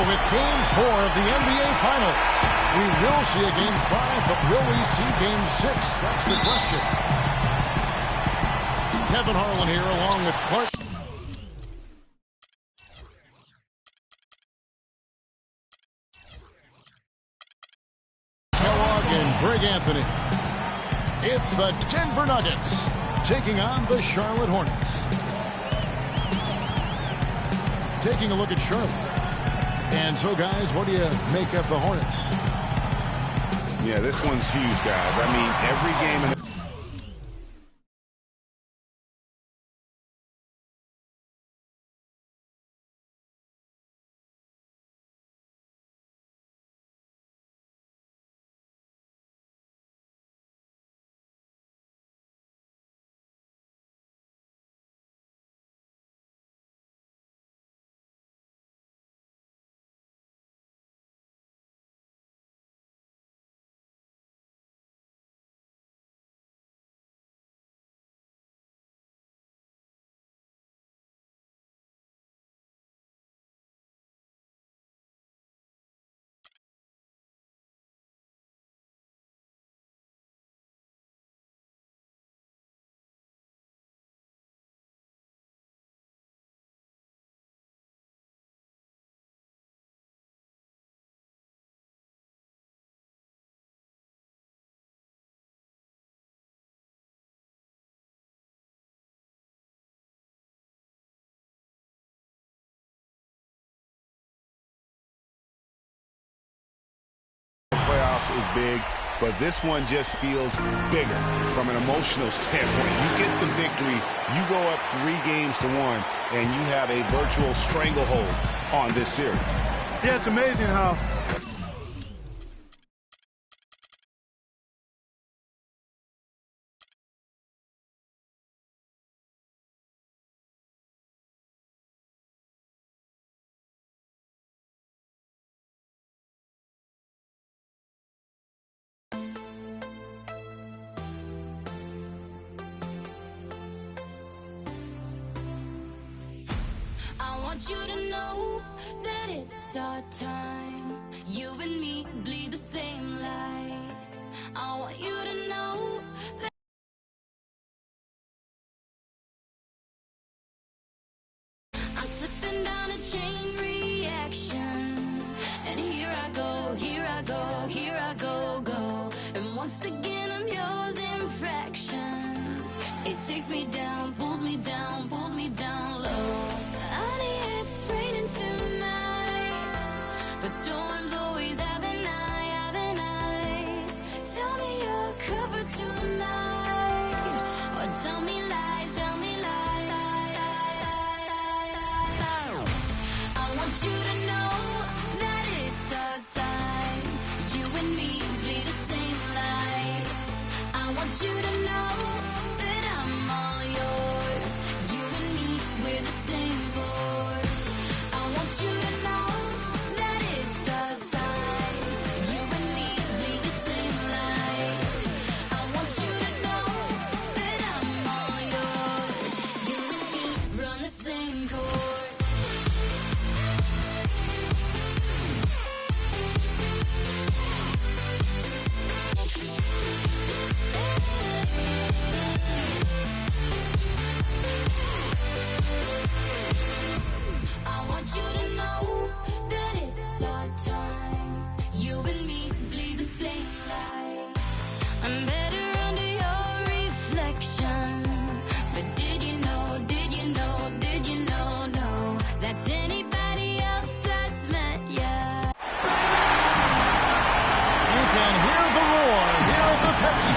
With Game 4 of the NBA Finals. We will see a Game 5, but will we see Game 6? That's the question. Kevin Harlan here along with Clark. Kellogg and Greg Anthony. It's the Denver Nuggets taking on the Charlotte Hornets. Taking a look at Charlotte. And so, guys, what do you make of the Hornets? Yeah, this one's huge, guys. I mean, every game in the playoffs is big, but this one just feels bigger from an emotional standpoint. You get the victory, you go up 3-1, and you have a virtual stranglehold on this series. Yeah, it's amazing how I want you to know that it's our time. You and me bleed the same light. I want you to know that I'm slipping down a chain reaction. And here I go, here I go, here I go, go. And once again I'm yours in fractions. It takes me down, pulls me down low. Honey, it's raining tonight, but storms always have an eye. Tell me you're covered tonight, or tell me lies, I want you to know that it's our time. You and me bleed the same light.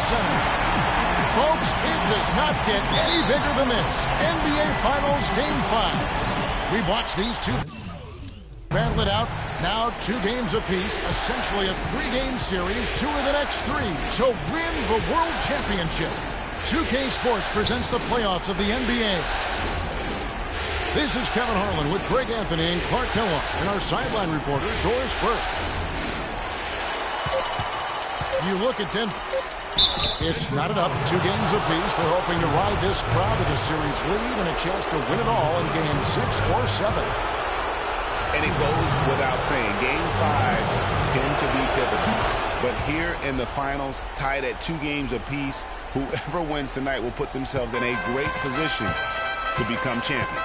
center. Folks, it does not get any bigger than this. NBA Finals Game 5. We've watched these two battle it out. Now 2 games apiece, essentially a 3-game series, 2 of the next 3 to win the World Championship. 2K Sports presents the playoffs of the NBA. This is Kevin Harlan with Greg Anthony and Clark Kellogg and our sideline reporter, Doris Burke. You look at Denver. It's not enough. 2 games apiece. They're hoping to ride this crowd to the series lead and a chance to win it all in Game 6 or 7. And it goes without saying, Game 5s tend to be pivotal. But here in the finals, tied at 2 games apiece, whoever wins tonight will put themselves in a great position to become champion.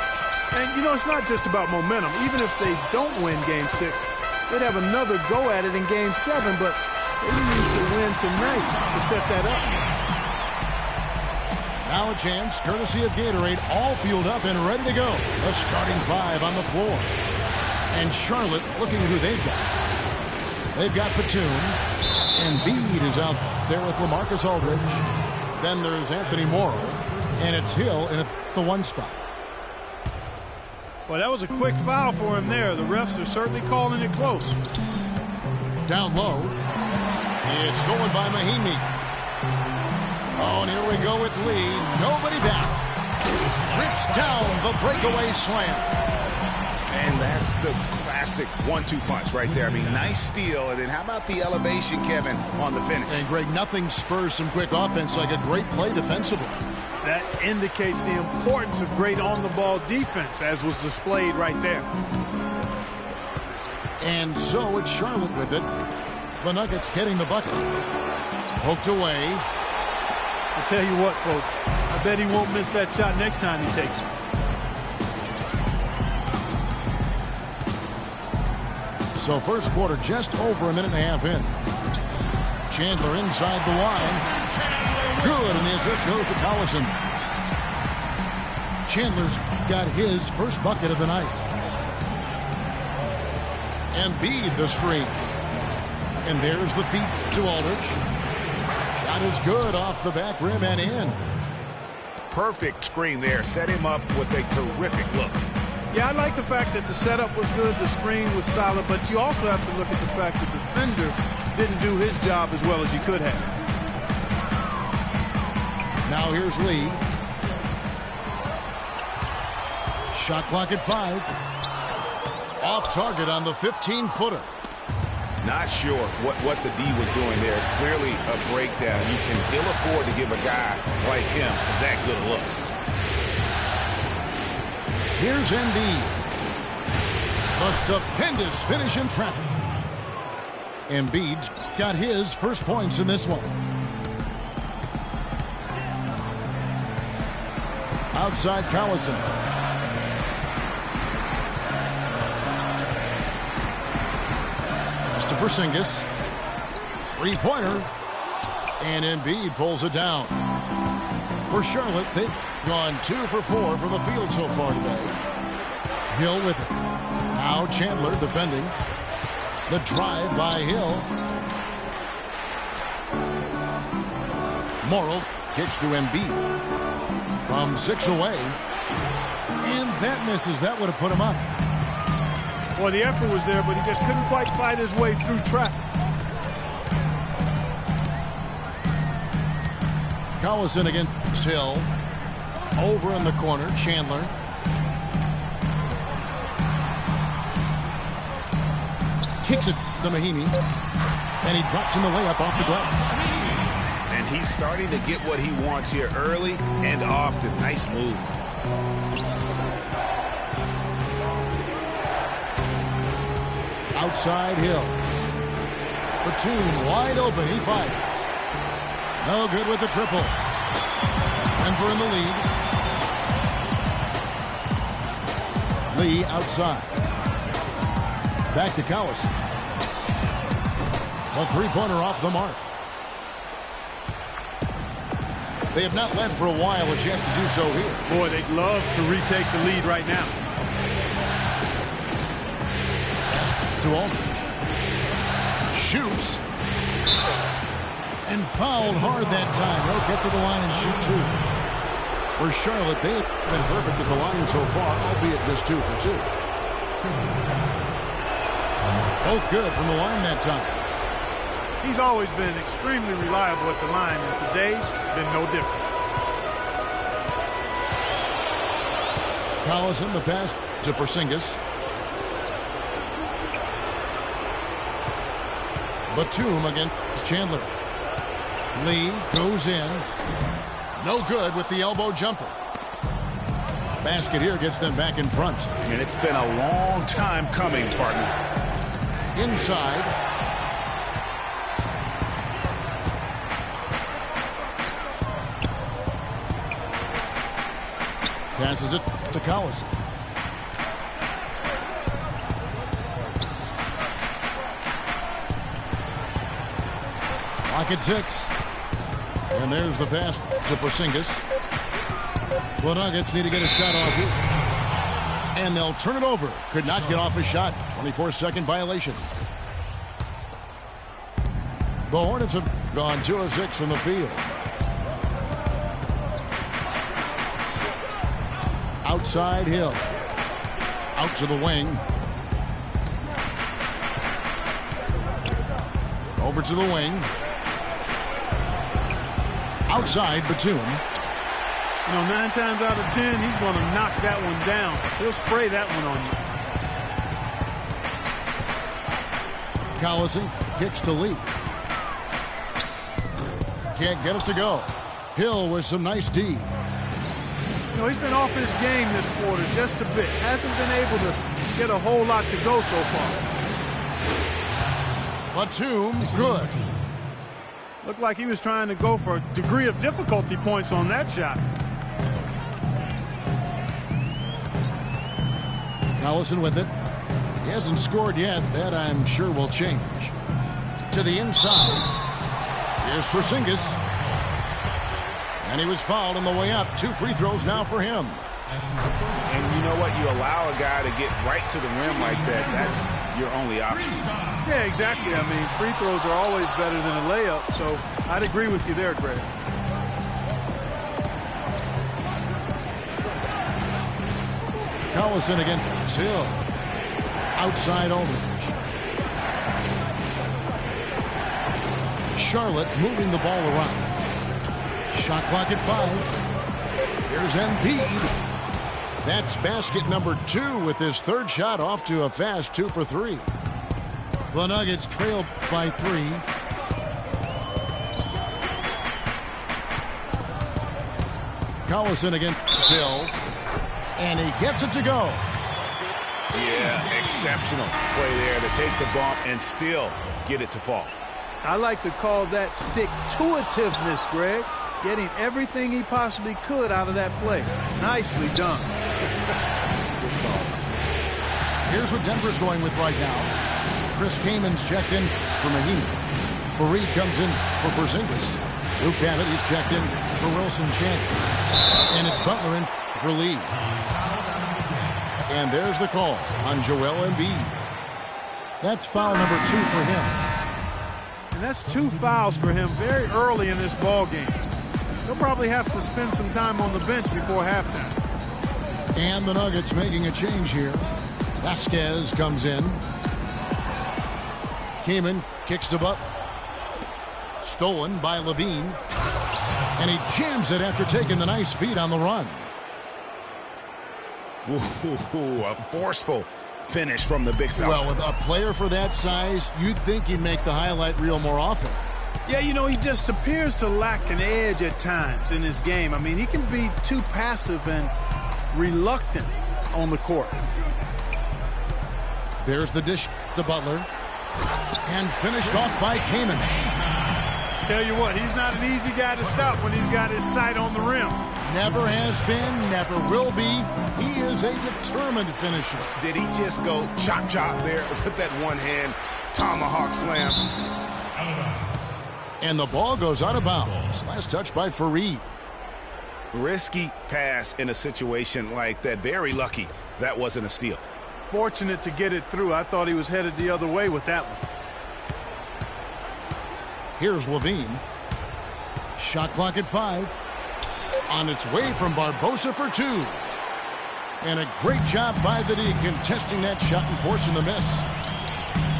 And, you know, it's not just about momentum. Even if they don't win Game 6, they'd have another go at it in Game 7, but they need to win tonight to set that up. Now a chance, courtesy of Gatorade, all fueled up and ready to go. The starting 5 on the floor. And Charlotte looking at who they've got. They've got Batum. And Embiid is out there with LaMarcus Aldridge. Then there's Anthony Morrow. And it's Hill in the 1 spot. Well, that was a quick foul for him there. The refs are certainly calling it close. Down low. It's stolen by Mahinmi. Oh, and here we go with Lee. Nobody down. Rips down the breakaway slam. And that's the classic 1-2 punch right there. I mean, nice steal. And then how about the elevation, Kevin, on the finish? And, Greg, nothing spurs some quick offense like a great play defensively. That indicates the importance of great on-the-ball defense, as was displayed right there. And so it's Charlotte with it. The Nuggets getting the bucket. Poked away. I tell you what, folks, I bet he won't miss that shot next time he takes it. So first quarter just over a minute and a half in. Chandler inside the line. Good, and the assist goes to Collison. Chandler's got his first bucket of the night. Embiid the screen. And there's the feed to Aldridge. Shot is good off the back rim and in. Perfect screen there. Set him up with a terrific look. Yeah, I like the fact that the setup was good, the screen was solid, but you also have to look at the fact that the defender didn't do his job as well as he could have. Now here's Lee. Shot clock at 5. Off target on the 15-footer. Not sure what the D was doing there. Clearly a breakdown. You can ill afford to give a guy like him that good a look. Here's Embiid. A stupendous finish in traffic. Embiid's got his first points in this one. Outside Collison. For Porzingis. 3-pointer. And Embiid pulls it down. For Charlotte, they've gone 2 for 4 from the field so far today. Hill with it. Now Chandler defending. The drive by Hill. Morrow kicks to Embiid. From 6 away. And that misses. That would have put him up. Well, the effort was there, but he just couldn't quite fight his way through traffic. Collison against Hill. Over in the corner, Chandler. Kicks it to Mahinmi. And he drops in the layup off the glass. And he's starting to get what he wants here early and often. Nice move. Outside Hill. Batum wide open. He fires. No good with the triple. Denver in the lead. Lee outside. Back to Collison. A 3-pointer off the mark. They have not led for a while. A chance to do so here. Boy, they'd love to retake the lead right now. To Aldridge. Shoots. And fouled hard that time. He'll get to the line and shoot two. For Charlotte, they've been perfect at the line so far, albeit just 2 for 2. Both good from the line that time. He's always been extremely reliable at the line, and today's been no different. Collison, the pass to Porzingis. Batum against Chandler. Lee goes in. No good with the elbow jumper. Basket here gets them back in front. And it's been a long time coming, partner. Inside. Passes it to Collison. Clock at 6. And there's the pass to Porzingis. The Nuggets need to get a shot off here. And they'll turn it over. Could not get off a shot. 24-second violation. The Hornets have gone 2 of 6 from the field. Outside Hill. Out to the wing. Over to the wing. Outside Batum. You know, 9 times out of 10, he's going to knock that one down. He'll spray that one on you. Collison kicks to Lee. Can't get it to go. Hill with some nice D. You know, he's been off his game this quarter just a bit. Hasn't been able to get a whole lot to go so far. Batum, good. Looked like he was trying to go for a degree of difficulty points on that shot. Collison with it. He hasn't scored yet. That, I'm sure, will change. To the inside. Here's Porzingis. And he was fouled on the way up. 2 free throws now for him. And you know what? You allow a guy to get right to the rim like that. That's your only option. Yeah, exactly. I mean, free throws are always better than a layup, so I'd agree with you there, Greg. Collison against Hill. Outside Aldridge. Charlotte moving the ball around. Shot clock at 5. Here's Embiid. That's basket number 2 with his 3rd shot off to a fast 2 for 3. The Nuggets trail by 3. Collison against Hill. And he gets it to go. Yeah, exceptional play there to take the bump and still get it to fall. I like to call that stick-to-itiveness, Greg. Getting everything he possibly could out of that play. Nicely done. Here's what Denver's going with right now. Chris Kamen's checked in for Mahimi. Fareed comes in for Porzingis. Luke Babbitt is checked in for Wilson Chandler. And it's Butler in for Lee. And there's the call on Joel Embiid. That's foul number 2 for him. And that's 2 fouls for him very early in this ball game. He'll probably have to spend some time on the bench before halftime. And the Nuggets making a change here. Vasquez comes in. Kaman kicks to Butler. Stolen by Levine. And he jams it after taking the nice feed on the run. Ooh, a forceful finish from the big fella. Well, with a player for that size, you'd think he'd make the highlight reel more often. Yeah, you know, he just appears to lack an edge at times in his game. I mean, he can be too passive and reluctant on the court. There's the dish to Butler. And finished off by Kaman. Tell you what, he's not an easy guy to stop when he's got his sight on the rim. Never has been, never will be. He is a determined finisher. Did he just go chop there with that one-hand tomahawk slam? And the ball goes out of bounds. Last touch by Fareed. Risky pass in a situation like that. Very lucky that wasn't a steal. Fortunate to get it through. I thought he was headed the other way with that one. Here's Levine. Levine Shot clock at 5. On its way from Barbosa for 2. And a great job by the D contesting that shot and forcing the miss.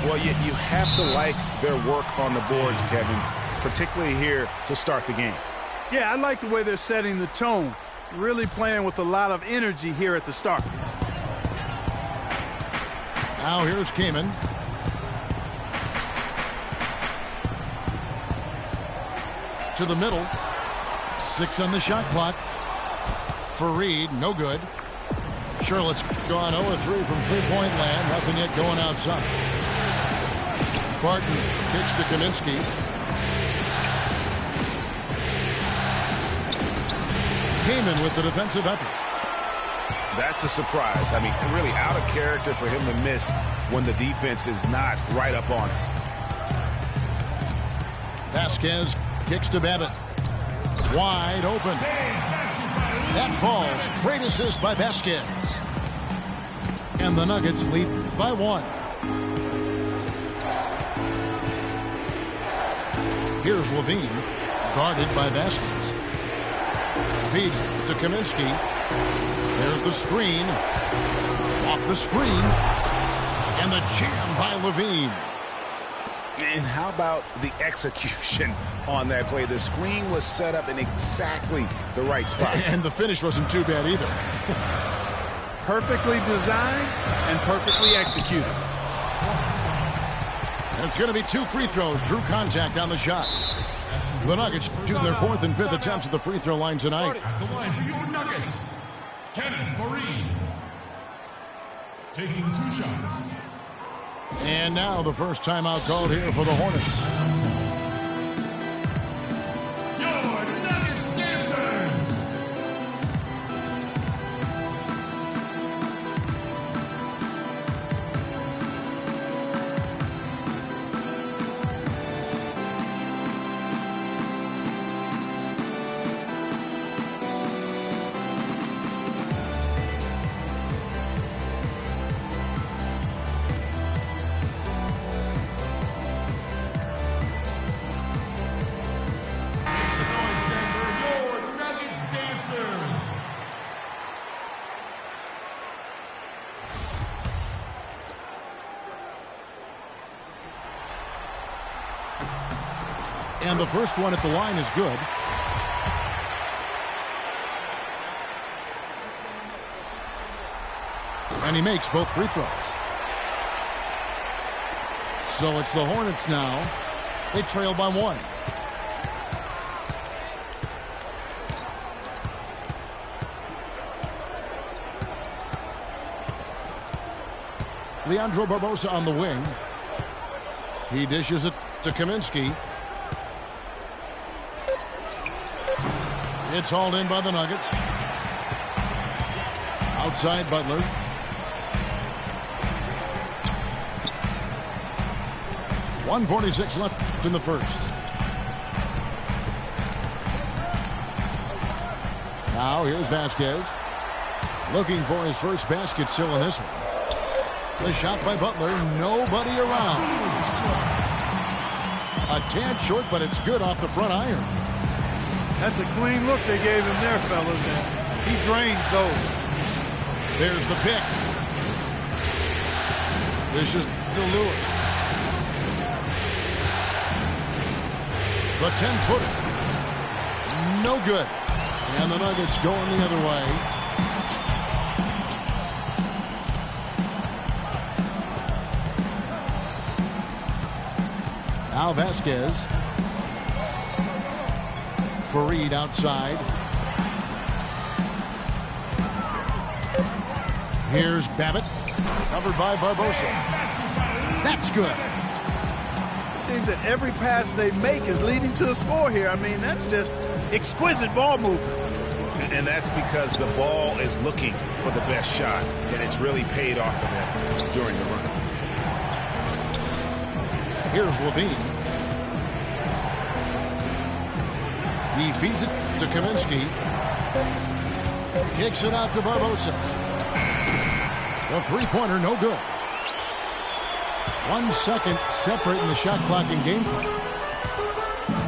Well, you have to like their work on the boards, Kevin, particularly here to start the game. Yeah, I like the way they're setting the tone. Really playing with a lot of energy here at the start. Now here's Kaman. To the middle. 6 on the shot clock. Fareed, no good. Charlotte's gone 0-3 from three-point land. Nothing yet going outside. Barton kicks to Kaminsky. Kaman with the defensive effort. That's a surprise. I mean, really out of character for him to miss when the defense is not right up on him. Vasquez kicks to Babbitt. Wide open. That falls. Great assist by Vasquez. And the Nuggets lead by 1. Here's Levine, guarded by Vasquez. Feeds to Kaminsky. There's the screen. Off the screen. And the jam by Levine. And how about the execution on that play? The screen was set up in exactly the right spot. And the finish wasn't too bad either. Perfectly designed and perfectly executed. And it's going to be 2 free throws. Drew contact on the shot. The Nuggets do their 4th and 5th attempts at the free throw line tonight. At the line for your Nuggets, Kevin Fareed. Taking 2 shots. And now the first timeout called here for the Hornets. Your Nuggets dancers. And the first one at the line is good. And he makes both free throws. So it's the Hornets now. They trail by 1. Leandro Barbosa on the wing. He dishes it to Kaminsky. It's hauled in by the Nuggets. Outside Butler. .146 left in the first. Now here's Vasquez. Looking for his first basket still in this one. The shot by Butler. Nobody around. A tad short, but it's good off the front iron. That's a clean look they gave him there, fellas, and he drains those. There's the pick. This is Lewis. The 10-footer. No good. And the Nuggets going the other way. Now Vasquez. Fareed outside. Here's Babbitt. Covered by Barbosa. That's good. It seems that every pass they make is leading to a score here. I mean, that's just exquisite ball movement. And that's because the ball is looking for the best shot, and it's really paid off for them during the run. Here's Levine. He feeds it to Kaminsky. Kicks it out to Barbosa. The three-pointer, no good. 1 second separating the shot clock and game clock.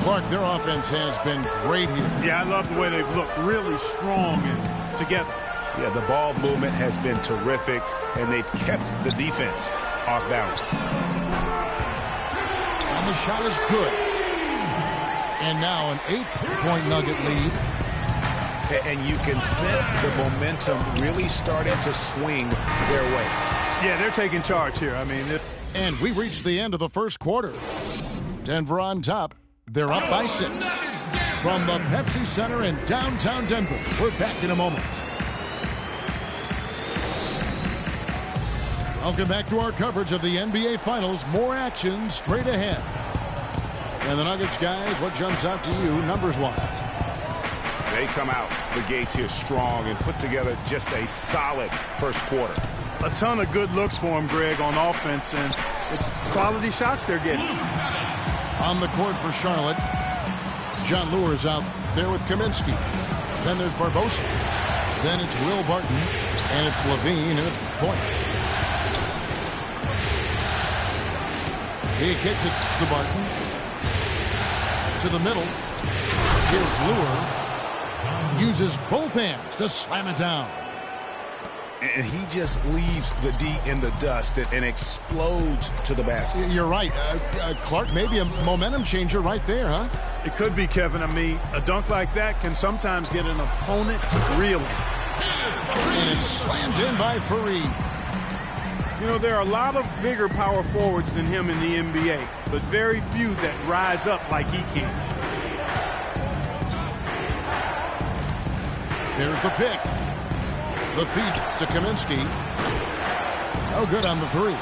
Clark, their offense has been great here. Yeah, I love the way they've looked really strong and together. Yeah, the ball movement has been terrific, and they've kept the defense off balance. And the shot is good. And now an 8-point Nugget lead. And you can sense the momentum really starting to swing their way. Yeah, they're taking charge here. I mean, and we reached the end of the first quarter. Denver on top. They're up by 6. From the Pepsi Center in downtown Denver, we're back in a moment. Welcome back to our coverage of the NBA Finals. More action straight ahead. And the Nuggets, guys, what jumps out to you numbers-wise? They come out the gates here strong and put together just a solid first quarter. a ton of good looks for him, Greg, on offense, and it's quality shots they're getting. On the court for Charlotte, John Lure's out there with Kaminsky. Then there's Barbosa. Then it's Will Barton, and it's Levine at the point. He kicks it to Barton. To the middle. Here's Lure. Uses both hands to slam it down. And he just leaves the D in the dust and explodes to the basket. You're right. Clark, maybe a momentum changer right there, huh? It could be, Kevin. I mean, a dunk like that can sometimes get an opponent reeling. And it's slammed in by Fareed. You know, there are a lot of bigger power forwards than him in the NBA, but very few that rise up like he can. There's the pick. The feed to Kaminsky. No good on the three.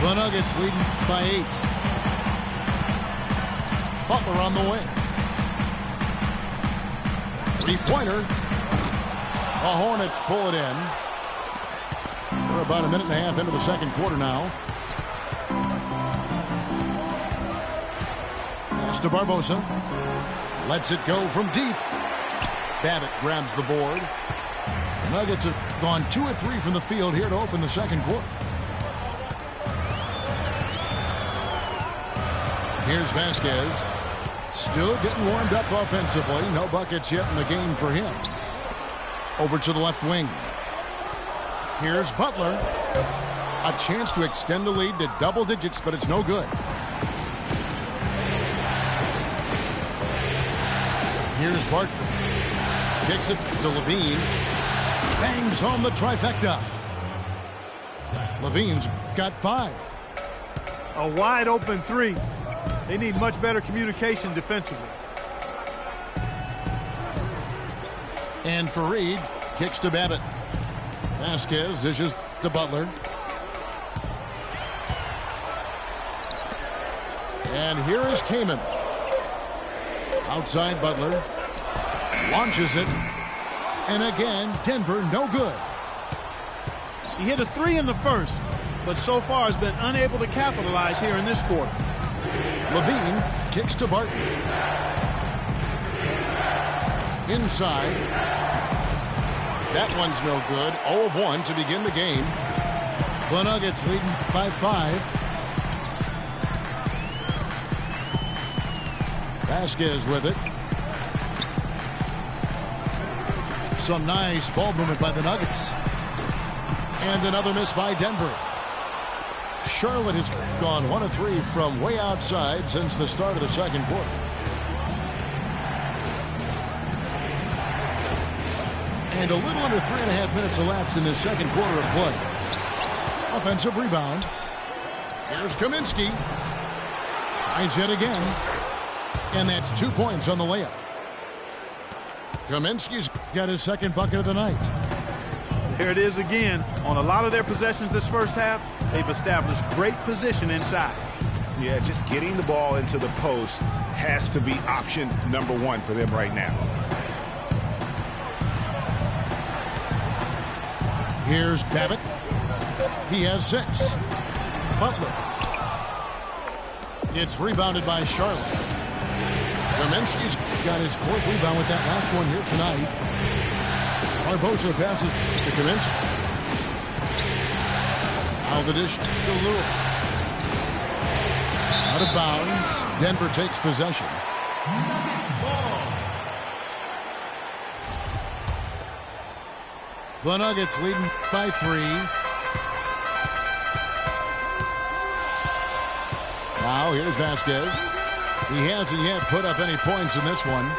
The Nuggets leading by 8. Butler on the wing. Three-pointer. The Hornets pull it in. We're about a minute and a half into the second quarter now. Pass to Barbosa. Lets it go from deep. Babbitt grabs the board. The Nuggets have gone 2 of 3 from the field here to open the second quarter. Here's Vasquez. Still getting warmed up offensively. No buckets yet in the game for him. Over to the left wing. Here's Butler. A chance to extend the lead to double digits, but it's no good. Here's Barton. Kicks it to Levine. Bangs home the trifecta. Levine's got 5. A wide open three. They need much better communication defensively. And Fareed kicks to Babbitt. Vasquez dishes to Butler. And here is Kaman. Outside Butler. Launches it. And again, Denver no good. He hit a 3 in the first, but so far has been unable to capitalize here in this quarter. Levine kicks to Barton. Inside. That one's no good. 0 of 1 to begin the game. The Nuggets leading by 5. Vasquez with it. Some nice ball movement by the Nuggets. And another miss by Denver. Charlotte has gone 1 of 3 from way outside since the start of the second quarter. And a little under 3.5 minutes elapsed in this second quarter of play. Offensive rebound. Here's Kaminsky. Tries yet again. And that's 2 points on the layup. Kaminsky's got his second bucket of the night. There it is again. On a lot of their possessions this first half, they've established great position inside. Yeah, just getting the ball into the post has to be option number 1 for them right now. Here's Babbitt. He has 6. Butler. It's rebounded by Charlotte. Kaminsky's got his 4th rebound with that last one here tonight. Barbosa passes to Kaminsky. Now the dish to Lure. Out of bounds. Denver takes possession. Nuggets ball. The Nuggets leading by 3. Now here's Vasquez. He hasn't yet put up any points in this one.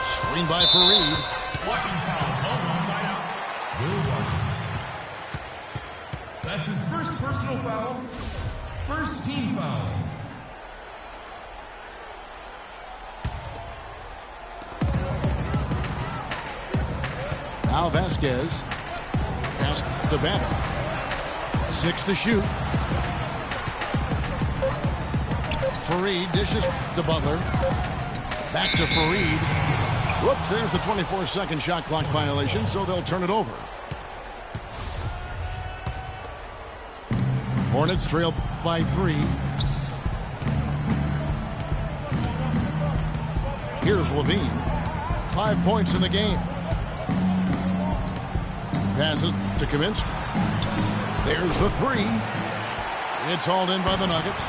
Screen by Fareed. Blocking foul on one side out. Will Barton. That's his first personal foul. First team foul. Now Vasquez. Pass to Babbitt. 6 to shoot. Fareed dishes to Butler. Back to Fareed. Whoops, there's the 24-second shot clock violation, so they'll turn it over. Hornets trail by 3. Here's Levine. 5 points in the game. Passes to Kaminsky. There's the 3. It's hauled in by the Nuggets.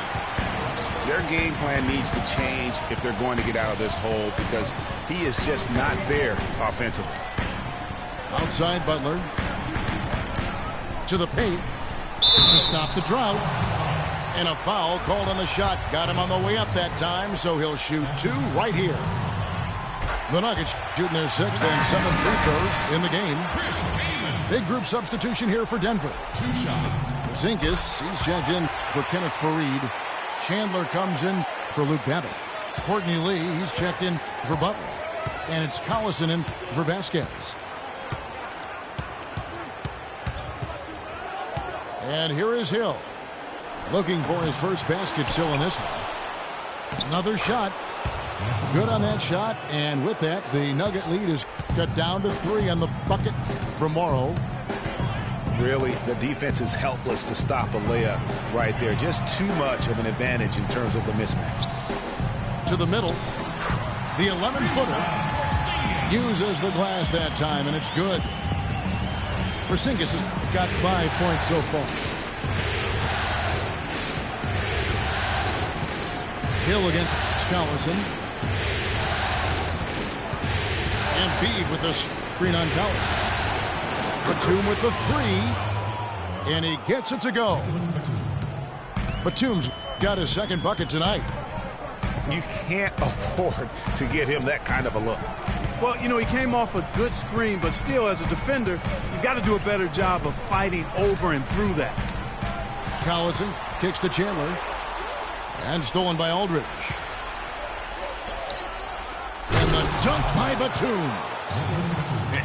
Their game plan needs to change if they're going to get out of this hole because he is just not there offensively. Outside Butler. To the paint. To stop the drought. And a foul called on the shot. Got him on the way up that time, so he'll shoot 2 right here. The Nuggets shooting their 6th and 7th free throws in the game. Big group substitution here for Denver. 2 shots. Zinkis, he's checked in for Kenneth Fareed. Chandler comes in for Luke Babbitt. Courtney Lee, he's checked in for Butler. And it's Collison in for Vasquez. And here is Hill. Looking for his first basket still in this one. Another shot. Good on that shot. And with that, the Nugget lead is cut down to 3 on the bucket from Morrow. Really, the defense is helpless to stop a layup right there. Just too much of an advantage in terms of the mismatch. To the middle. The 11-footer uses the glass that time, and it's good. Porzingis has got 5 points so far. Hill against Collison. Embiid with the screen on Collison. Batum with the 3. And he gets it to go. Batum's got his second bucket tonight. You can't afford to get him that kind of a look. Well, you know, he came off a good screen, but still, as a defender, you got to do a better job of fighting over and through that. Collison kicks to Chandler. And stolen by Aldridge. And the dunk by Batum.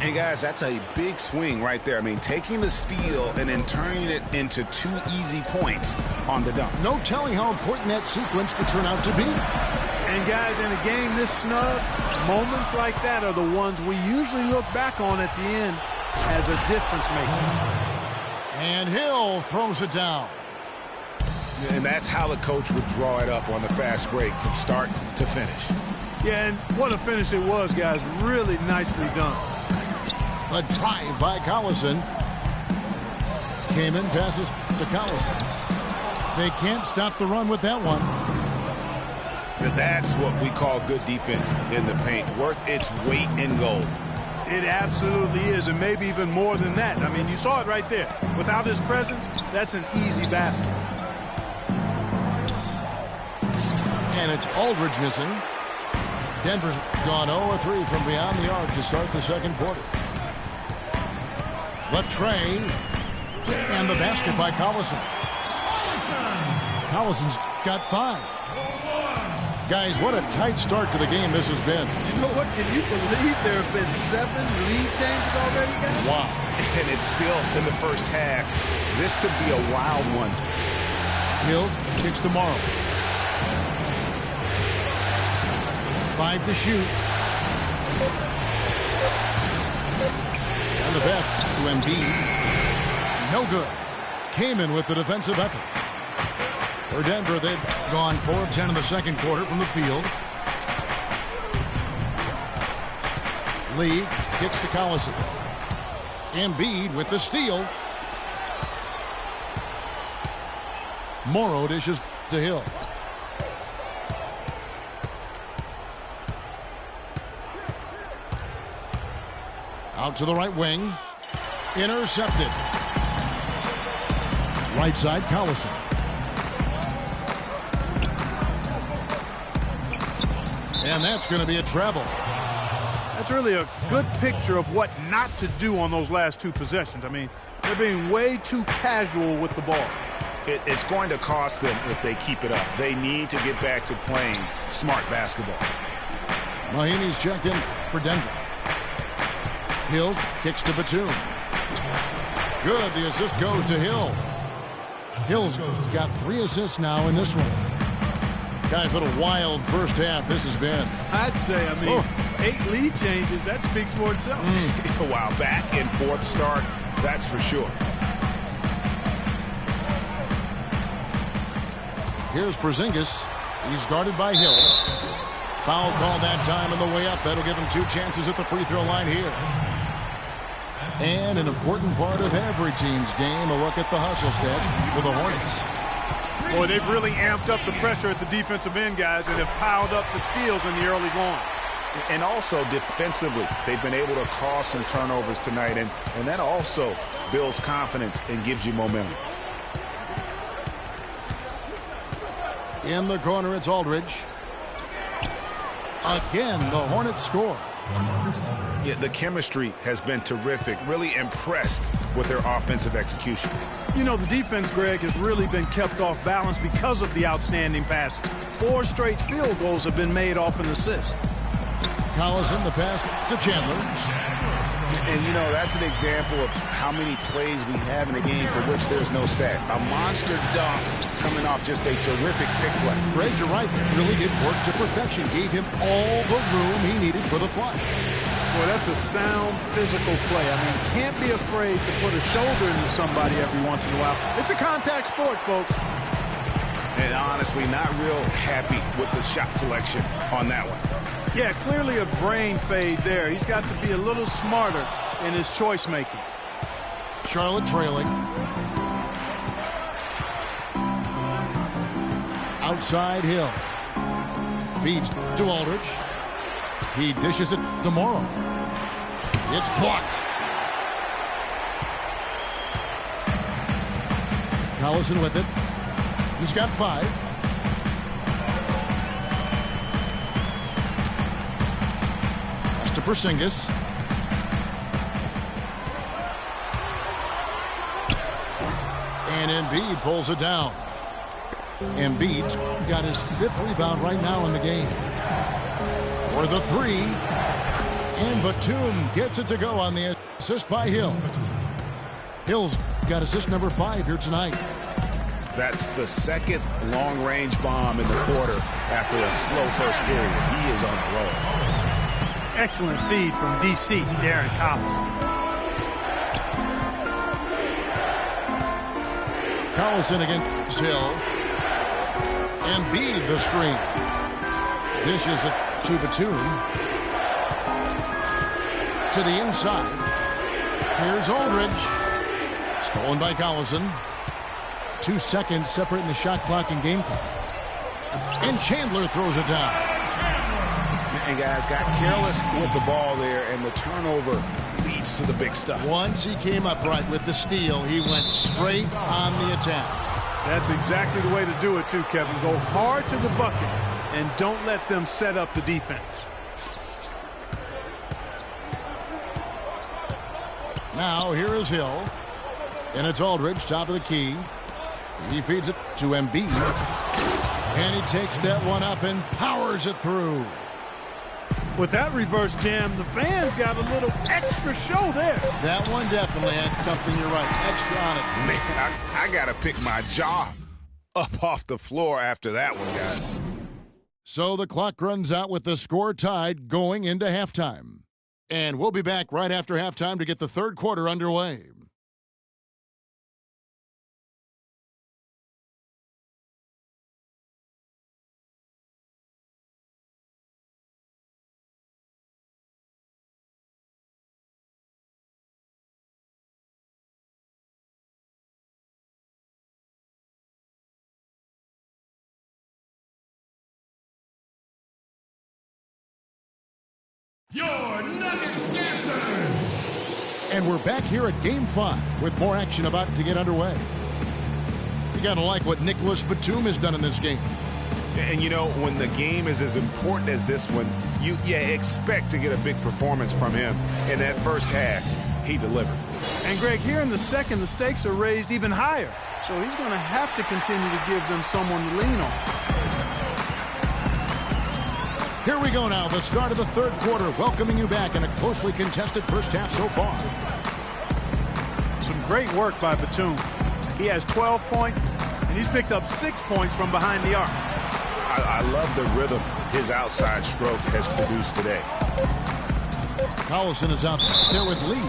And guys, that's a big swing right there. I mean, taking the steal and then turning it into 2 easy points on the dunk. No telling how important that sequence could turn out to be. And guys, in a game this snug, moments like that are the ones we usually look back on at the end as a difference maker. And Hill throws it down. And that's how the coach would draw it up on the fast break from start to finish. Yeah, and what a finish it was, guys. Really nicely done. A drive by Collison. Came in, passes to Collison. They can't stop the run with that one. That's what we call good defense in the paint. Worth its weight in gold. It absolutely is, and maybe even more than that. I mean, you saw it right there. Without his presence, that's an easy basket. And it's Aldridge missing. Denver's gone 0-3 from beyond the arc to start the second quarter. The tray. And the basket by Collison. Collison's got 5. Guys, what a tight start to the game this has been. You know what? Can you believe there have been 7 lead changes already, guys? Wow. And it's still in the first half. This could be a wild one. Hill kicks to Morrow. 5 to shoot. And the best to Embiid. No good. Kaman with the defensive effort. For Denver, they've gone 4 of 10 in the second quarter from the field. Lee kicks to Collison. Embiid with the steal. Morrow dishes to Hill. Out to the right wing. Intercepted. Right side, Collison. And that's going to be a travel. That's really a good picture of what not to do on those last two possessions. I mean, they're being way too casual with the ball. It's going to cost them if they keep it up. They need to get back to playing smart basketball. Mahinmi's checked in for Denver. Hill kicks to Batum. Good. The assist goes to Hill. Hill's got 3 assists now in this one. Guys, a little wild first half this has been. I'd say, 8 lead changes. That speaks for itself. Wow, back and forth start, that's for sure. Here's Porzingis. He's guarded by Hill. Foul call that time on the way up. That'll give him 2 chances at the free throw line here. And an important part of every team's game, a look at the hustle stats for the Hornets. Boy, they've really amped up the pressure at the defensive end, guys, and have piled up the steals in the early going. And also defensively, they've been able to cause some turnovers tonight, and that also builds confidence and gives you momentum. In the corner, it's Aldridge. Again, the Hornets score. Yeah, the chemistry has been terrific. Really impressed with their offensive execution. You know, the defense, Greg, has really been kept off balance because of the outstanding passes. 4 straight field goals have been made off an assist. Collison, the pass to Chandler. And, you know, that's an example of how many plays we have in a game for which there's no stat. A monster dunk coming off just a terrific pick play. Fred, you're right. Really did work to perfection. Gave him all the room he needed for the flush. Boy, that's a sound physical play. I mean, you can't be afraid to put a shoulder into somebody every once in a while. It's a contact sport, folks. And honestly, not real happy with the shot selection on that one. Yeah, clearly a brain fade there. He's got to be a little smarter in his choice making. Charlotte trailing. Outside Hill. Feeds to Aldridge. He dishes it to Morrow. It's blocked. Collison with it. He's got 5. To Porzingis. And Embiid pulls it down. Embiid's got his 5th rebound right now in the game. For the 3. And Batum gets it to go on the assist by Hill. Hill's got assist number 5 here tonight. That's the 2nd long-range bomb in the quarter after a slow first period. He is on the roll. Excellent feed from D.C., Darren Collison. Collison against Hill. Embiid the screen. Dishes it to Batum. To the inside. Here's Aldridge. Stolen by Collison. 2 seconds separating the shot clock and game clock. And Chandler throws it down. And guys got careless with the ball there, and the turnover leads to the big stuff. Once he came upright with the steal, he went straight on the attack. That's exactly the way to do it, too, Kevin. Go hard to the bucket and don't let them set up the defense. Now, here is Hill. And it's Aldridge, top of the key. He feeds it to Embiid. And he takes that one up and powers it through. With that reverse jam, the fans got a little extra show there. That one definitely had something, you're right, extra on it. Man, I got to pick my jaw up off the floor after that one, guys. So the clock runs out with the score tied going into halftime. And we'll be back right after halftime to get the 3rd quarter underway. your Nuggets dancers. And we're back here at Game 5 with more action about to get underway. You gotta like what Nicholas Batum has done in this game. And you know, when the game is as important as this one, you expect to get a big performance from him. In that first half, he delivered. And Greg, here in the second, the stakes are raised even higher. So he's going to have to continue to give them someone to lean on. Here we go now, the start of the third quarter, welcoming you back in a closely contested first half so far. Some great work by Batum. He has 12 points, and he's picked up 6 points from behind the arc. I love the rhythm his outside stroke has produced today. Collison is out there with Lee.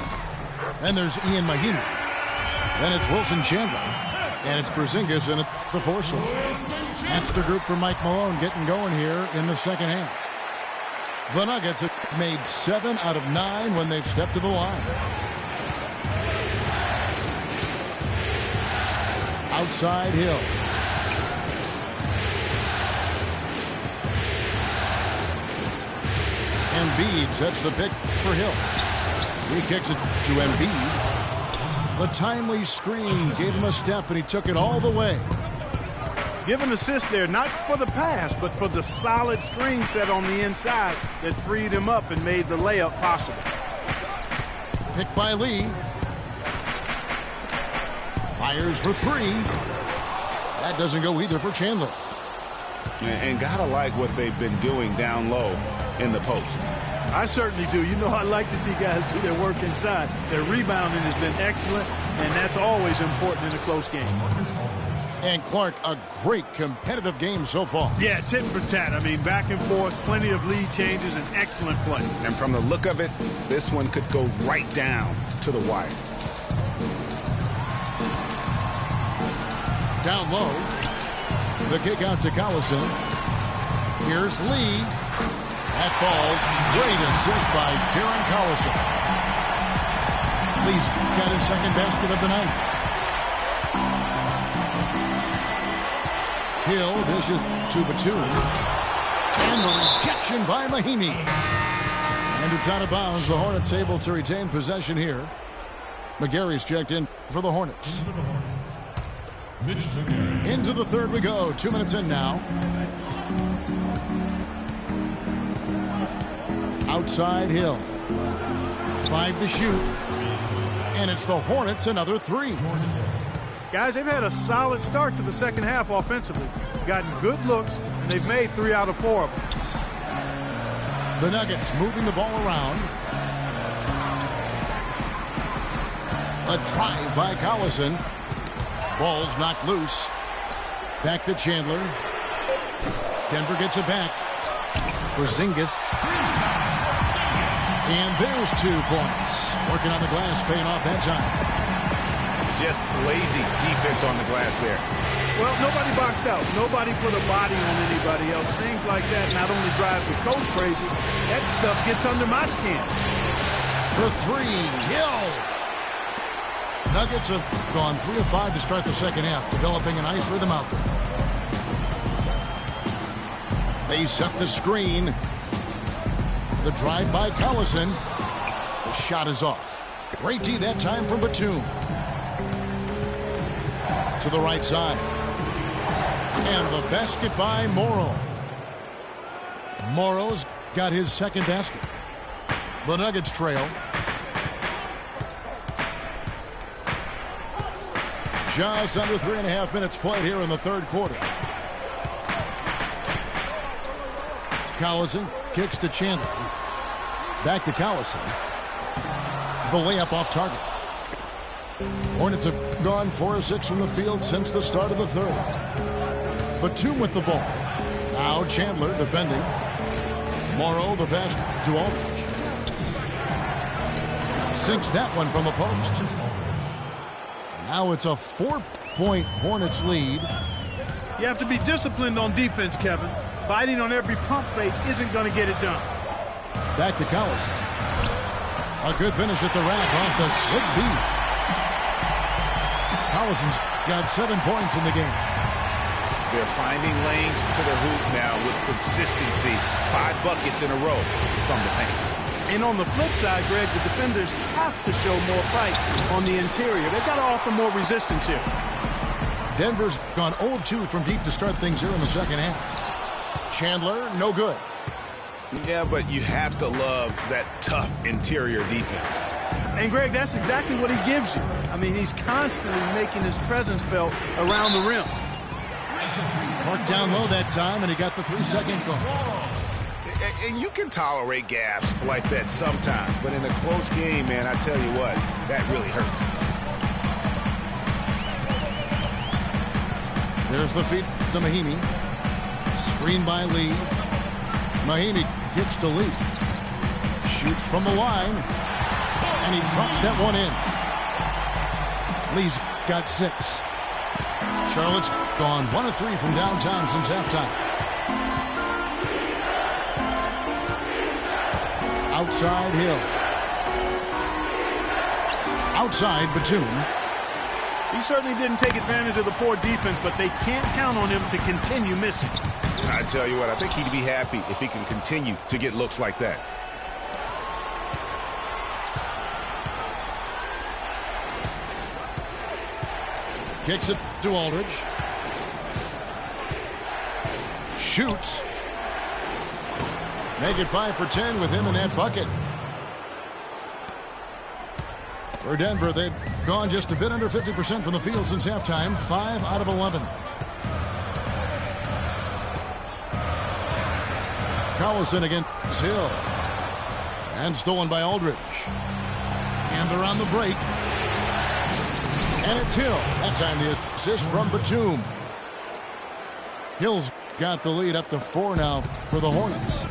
Then there's Ian Mahinmi. Then it's Wilson Chandler. And it's Porzingis in at the four slot. That's the group for Mike Malone getting going here in the second half. The Nuggets have made 7 out of 9 when they've stepped to the line. Outside Hill. Embiid sets the pick for Hill. He kicks it to Embiid. The timely screen gave him a step, and he took it all the way. Give an assist there, not for the pass, but for the solid screen set on the inside that freed him up and made the layup possible. Picked by Lee. Fires for 3. That doesn't go either for Chandler. And gotta like what they've been doing down low in the post. I certainly do. You know, I like to see guys do their work inside. Their rebounding has been excellent, and that's always important in a close game. And Clark, a great competitive game so far. Yeah, tit for tat. I mean, back and forth, plenty of lead changes, and excellent play. And from the look of it, this one could go right down to the wire. Down low. The kick out to Collison. Here's Lee. That falls. Great assist by Darren Collison. Lee's got his second basket of the night. Hill dishes to Batum. And the rejection by Mahinmi. And it's out of bounds. The Hornets able to retain possession here. McGarry's checked in for the Hornets. Into the third we go. 2 minutes in now. Outside Hill. 5 to shoot. And it's the Hornets another 3. Guys, they've had a solid start to the second half offensively. Gotten good looks, and they've made 3 out of 4 of them. The Nuggets moving the ball around. A drive by Collison. Ball's knocked loose. Back to Chandler. Denver gets it back. Porzingis. And there's 2 points. Working on the glass, paying off that time. Just lazy defense on the glass there. Well, nobody boxed out. Nobody put a body on anybody else. Things like that not only drive the coach crazy, that stuff gets under my skin. For 3, Hill. Nuggets have gone 3 of 5 to start the second half, developing a nice rhythm out there. They set the screen. The drive by Collison. The shot is off. Great D that time from Batum. To the right side. And the basket by Morrow. Morrow's got his second basket. The Nuggets trail. Just under 3.5 minutes played here in the third quarter. Collison kicks to Chandler. Back to Collison. The layup off target. Hornets have gone 4 of 6 from the field since the start of the third. Batum with the ball. Now Chandler defending. Morrow the pass to Aldridge. Sinks that one from the post. Now it's a 4-point Hornets lead. You have to be disciplined on defense, Kevin. Biting on every pump fake isn't going to get it done. Back to Collison. A good finish at the rack off the slick feed. Collison's got 7 points in the game. They're finding lanes to the hoop now with consistency. 5 buckets in a row from the paint. And on the flip side, Greg, the defenders have to show more fight on the interior. They've got to offer more resistance here. Denver's gone 0 of 2 from deep to start things here in the second half. Chandler, no good. Yeah, but you have to love that tough interior defense. And, Greg, that's exactly what he gives you. I mean, he's constantly making his presence felt around the rim. Marked down low that time, and he got the 3-second goal. And you can tolerate gaps like that sometimes, but in a close game, man, I tell you what, that really hurts. There's the feed to Mahinmi. Screen by Lee. Mahinmi kicks to Lee. Shoots from the line. And he drops that one in. Lee's got 6. Charlotte's gone 1 of 3 from downtown since halftime. Outside Hill. Outside Batum. He certainly didn't take advantage of the poor defense, but they can't count on him to continue missing. I tell you what, I think he'd be happy if he can continue to get looks like that. Kicks it to Aldridge. Shoots. Make it 5 for 10 with him in that bucket. For Denver, they've gone just a bit under 50% from the field since halftime. 5 out of 11. Collison against Hill. And stolen by Aldridge. And they're on the break. And it's Hill. That time the assist from Batum. Hill's got the lead up to 4 now for the Hornets.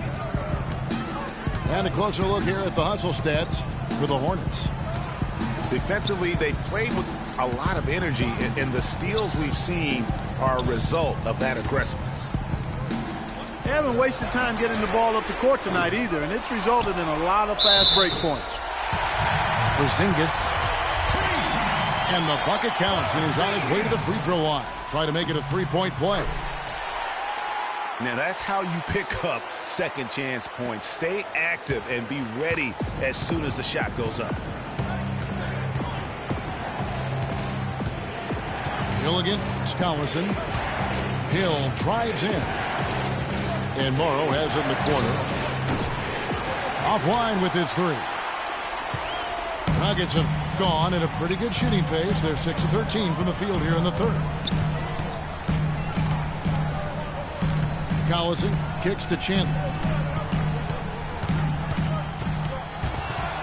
And a closer look here at the hustle stats for the Hornets. Defensively, they played with a lot of energy, and the steals we've seen are a result of that aggressiveness. They haven't wasted time getting the ball up the court tonight either, and it's resulted in a lot of fast break points. Porzingis. And the bucket counts, and he's on his way to the free throw line. Try to make it a 3-point play. Now that's how you pick up second chance points. Stay active and be ready as soon as the shot goes up. Hill against Collison. Hill drives in. And Morrow has it in the corner. Offline with his 3. The Nuggets have gone at a pretty good shooting pace. They're 6 of 13 from the field here in the third. Collison kicks to Chandler.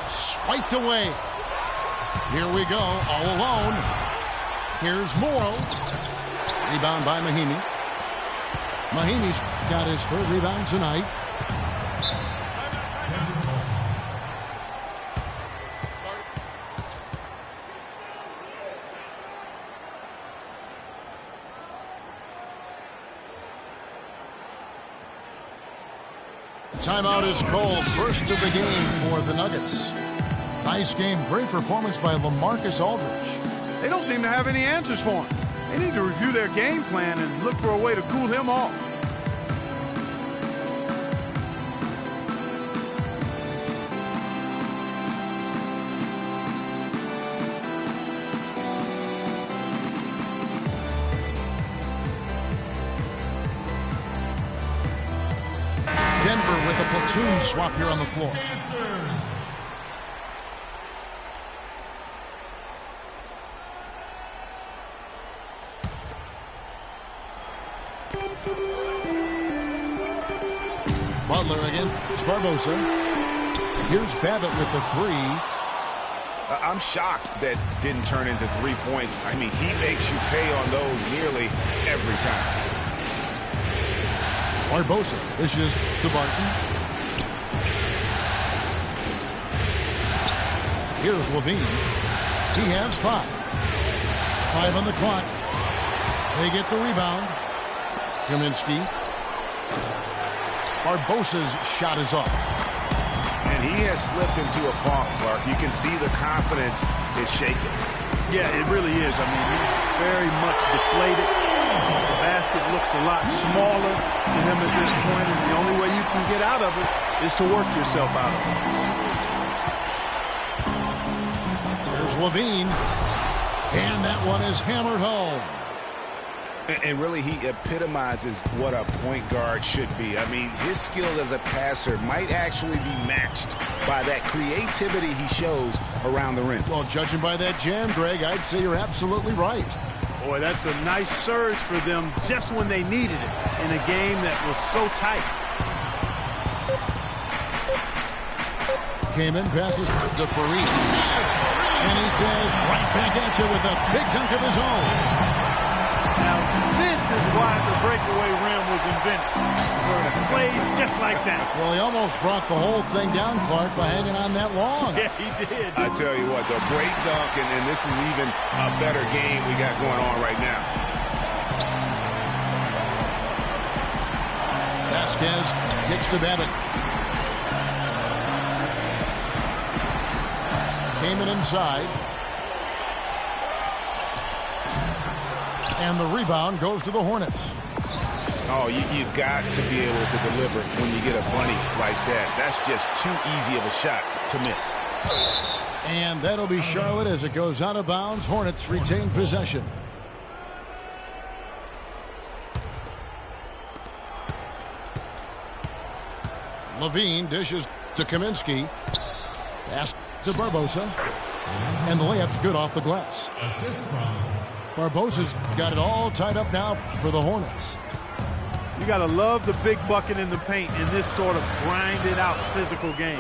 Swiped away. Here we go, all alone. Here's Morrow. Rebound by Mahinmi. Mahinmi's got his 3rd rebound tonight. Timeout is called. First of the game for the Nuggets. Nice game. Great performance by LaMarcus Aldridge. They don't seem to have any answers for him. They need to review their game plan and look for a way to cool him off. Denver with a platoon swap here on the floor. Butler again. It's Barbosa. Here's Babbitt with the 3. I'm shocked that didn't turn into 3 points. I mean, he makes you pay on those nearly every time. Barbosa dishes to Barton. Here's Levine. He has 5. 5 on the clock. They get the rebound. Kaminsky. Barbosa's shot is off. And he has slipped into a funk, Clark. You can see the confidence is shaking. Yeah, it really is. I mean, he's very much deflated. The basket looks It's a lot smaller to him at this point, and the only way you can get out of it is to work yourself out of it. There's Levine. And that one is hammered home. And really, he epitomizes what a point guard should be. I mean, his skill as a passer might actually be matched by that creativity he shows around the rim. Well, judging by that jam, Greg, I'd say you're absolutely right. Boy, that's a nice surge for them just when they needed it in a game that was so tight. Came in, passes to Fareed. And he says, right back at you with a big dunk of his own. Now, this is why the breakaway rim was invented, for plays just like that. Well, he almost brought the whole thing down, Clark, by hanging on that long. Yeah, he did. I tell you what, the great dunk, and this is even a better game we got going on right now. Vasquez kicks to Babbitt. Came in inside. And the rebound goes to the Hornets. Oh, you've got to be able to deliver when you get a bunny like that. That's just too easy of a shot to miss. And that'll be Charlotte as it goes out of bounds. Hornets retain possession. Levine dishes to Kaminsky. Pass to Barbosa. And the layup's good off the glass. Assist from Barbosa's got it all tied up now for the Hornets. You got to love the big bucket in the paint in this sort of grinded-out physical game.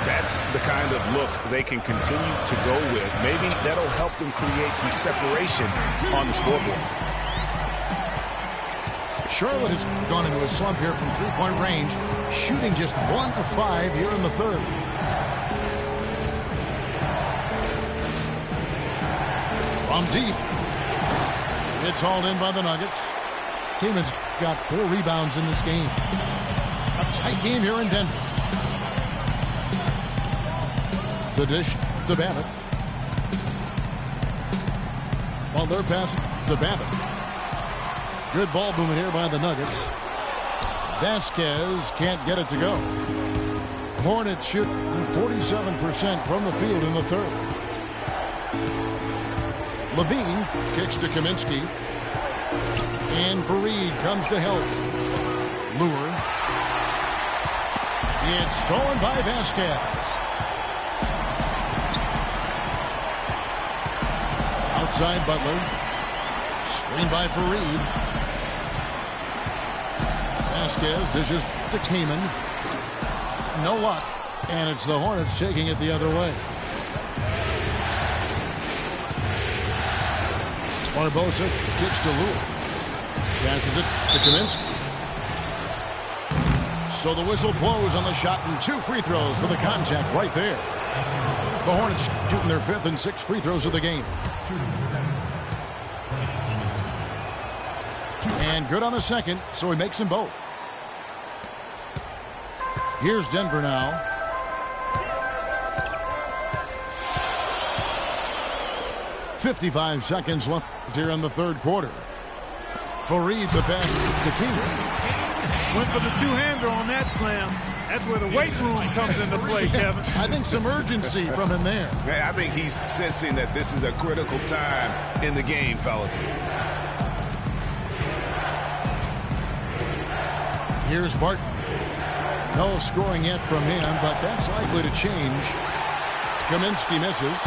That's the kind of look they can continue to go with. Maybe that'll help them create some separation on the scoreboard. Charlotte has gone into a slump here from three-point range, shooting just 1 of 5 here in the third. From deep. It's hauled in by the Nuggets. Team has got 4 rebounds in this game. A tight game here in Denver. The dish to Babbitt. Well, they're passing to Babbitt. Good ball movement here by the Nuggets. Vasquez can't get it to go. Hornets shoot 47% from the field in the third. Levine kicks to Kaminsky. And Fareed comes to help. Lure. It's stolen by Vasquez. Outside Butler. Screen by Fareed. Vasquez dishes to Kaman. No luck. And it's the Hornets taking it the other way. Barbosa kicks to Lure. Passes it to Kaminsky. So the whistle blows on the shot and 2 free throws for the contact right there. The Hornets shooting their 5th and 6th free throws of the game. And good on the second, so he makes them both. Here's Denver now. .55 seconds left here in the third quarter. Fareed the pass to Keegan. Went for the two-hander on that slam. That's where the weight room comes into play, Kevin. I think some urgency from him there. Man, I think he's sensing that this is a critical time in the game, fellas. Here's Barton. No scoring yet from him, but that's likely to change. Kaminsky misses.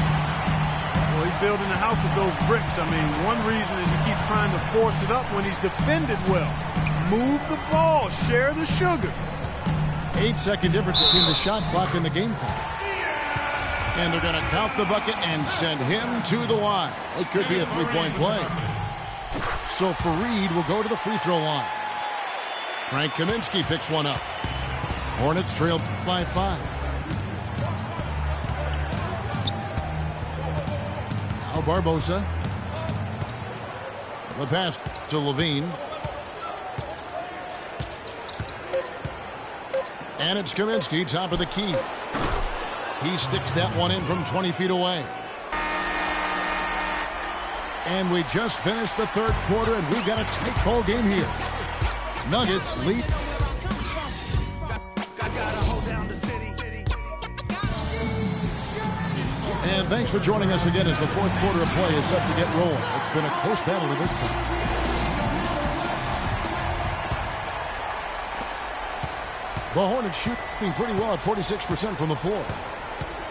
Well, he's building a house with those bricks. I mean, one reason is he keeps trying to force it up when he's defended well. Move the ball. Share the sugar. 8-second difference between the shot clock and the game clock. And they're going to count the bucket and send him to the line. It could be a three-point play. So Fareed will go to the free throw line. Frank Kaminsky picks one up. Hornets trail by 5. Now Barbosa. The pass to Levine. And it's Kaminsky, top of the key. He sticks that one in from 20 feet away. And we just finished the third quarter, and we've got a tight ball game here. Nuggets lead. And thanks for joining us again as the fourth quarter of play is set to get rolling. It's been a close battle to this point. The Hornets shooting pretty well at 46% from the floor.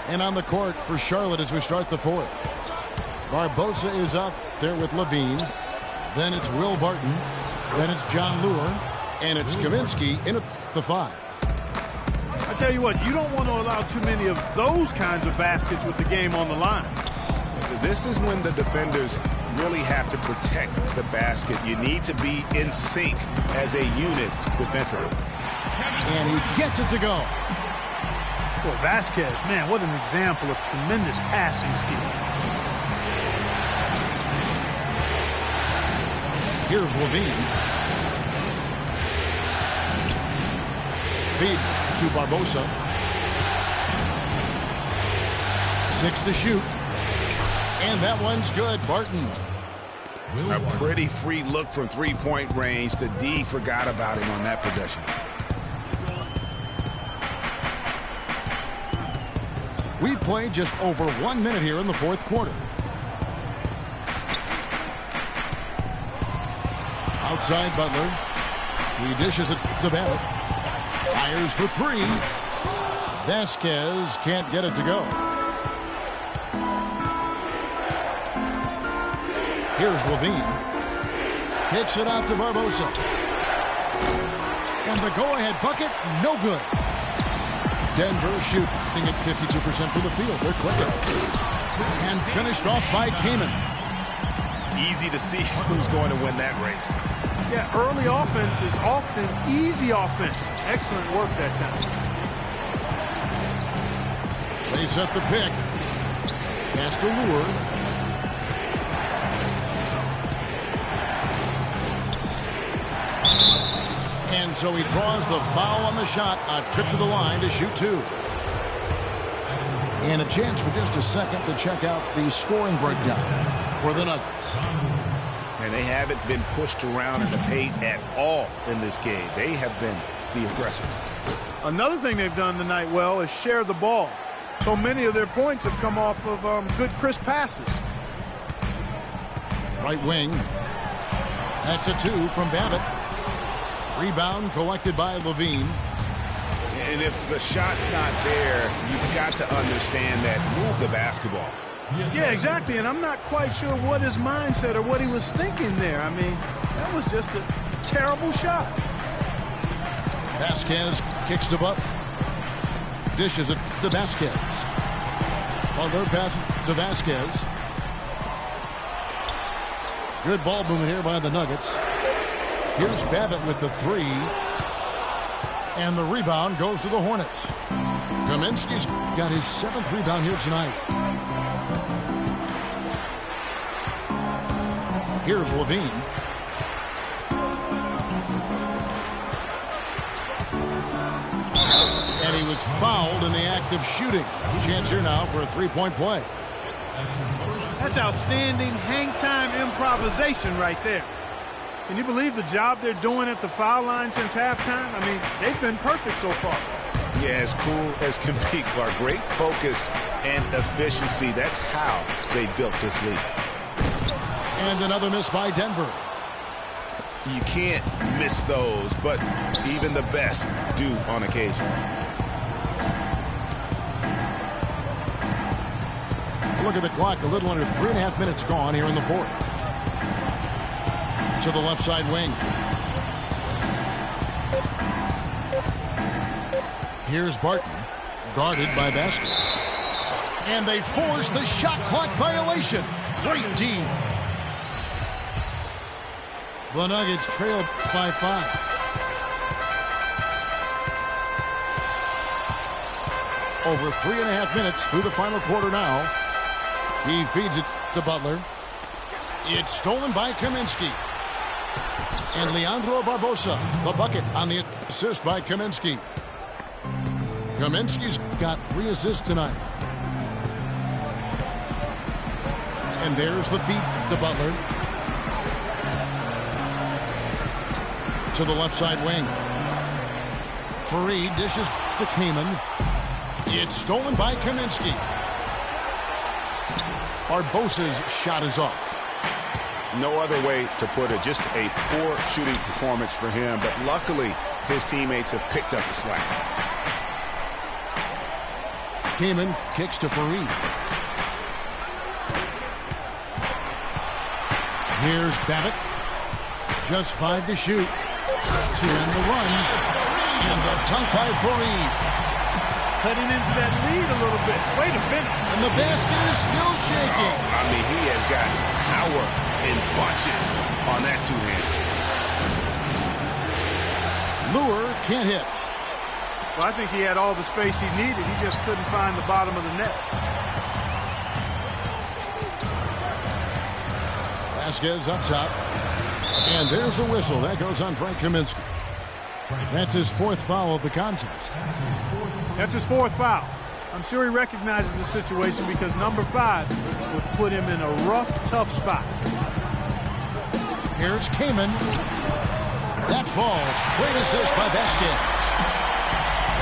And on the court for Charlotte as we start the fourth. Barbosa is out there with Levine. Then it's Will Barton. Then it's John Lure. And it's Kaminsky in at the 5. I tell you what, you don't want to allow too many of those kinds of baskets with the game on the line. This is when the defenders really have to protect the basket. You need to be in sync as a unit defensively. And he gets it to go. Boy, Vasquez, man, what an example of tremendous passing skill. Here's Levine. Feeds to Barbosa. 6 to shoot. And that one's good. Barton. A pretty free look from three-point range. The D forgot about him on that possession. We played just over 1 minute here in the fourth quarter. Outside Butler. He dishes it to Babbitt. Fires for 3. Vasquez can't get it to go. Here's Levine. Kicks it out to Barbosa. And the go-ahead bucket, no good. Denver shooting at 52% from the field. They're clicking. And finished off by Kaman. Easy to see who's going to win that race. Yeah, early offense is often easy offense. Excellent work that time. They set the pick. Pass to Lure. And so he draws the foul on the shot. A trip to the line to shoot 2. And a chance for just a second to check out the scoring breakdown for the Nuggets. And they haven't been pushed around in the paint at all in this game. They have been the aggressors. Another thing they've done tonight well is share the ball. So many of their points have come off of good crisp passes. Right wing. That's a 2 from Babbitt. Rebound collected by Levine. And if the shot's not there, you've got to understand that. Move the basketball. Yeah, exactly. And I'm not quite sure what his mindset or what he was thinking there. I mean, that was just a terrible shot. Vasquez kicks to Butler. Dishes it to Vasquez. Butler passes to Vasquez. Good ball movement here by the Nuggets. Here's Babbitt with the 3. And the rebound goes to the Hornets. Kaminsky's got his 7th rebound here tonight. Here's Levine. And he was fouled in the act of shooting. Chance here now for a 3-point play. That's outstanding hang-time improvisation right there. Can you believe the job they're doing at the foul line since halftime? I mean, they've been perfect so far. Yeah, as cool as can be, Clark. Great focus and efficiency. That's how they built this lead. And another miss by Denver. You can't miss those, but even the best do on occasion. Look at the clock. A little under 3.5 minutes gone here in the fourth. To the left side wing. Here's Barton, guarded by Vasquez. And they force the shot clock violation. Great team. The Nuggets trail by 5. Over 3.5 minutes through the final quarter now. He feeds it to Butler. It's stolen by Kaminsky. And Leandro Barbosa, the bucket on the assist by Kaminsky. Kaminsky's got 3 assists tonight. And there's the feed to Butler. To the left side wing. Fareed dishes to Kaman. It's stolen by Kaminsky. Barbosa's shot is off. No other way to put it. Just a poor shooting performance for him. But luckily, his teammates have picked up the slack. Kaman kicks to Fareed. Here's Babbitt. Just 5 to shoot. 2 in the run. And the dunk by Fareed. Cutting into that lead a little bit. Way to finish. And the basket is still shaking. I mean, he has got power in bunches on that two-hander. Lure can't hit. Well, I think he had all the space he needed. He just couldn't find the bottom of the net. Vasquez up top. And there's the whistle. That goes on Frank Kaminsky. That's his 4th foul of the contest. That's his 4th foul. I'm sure he recognizes the situation because number 5 would put him in a rough, tough spot. Here's Kaman. That falls. Great assist by Vasquez.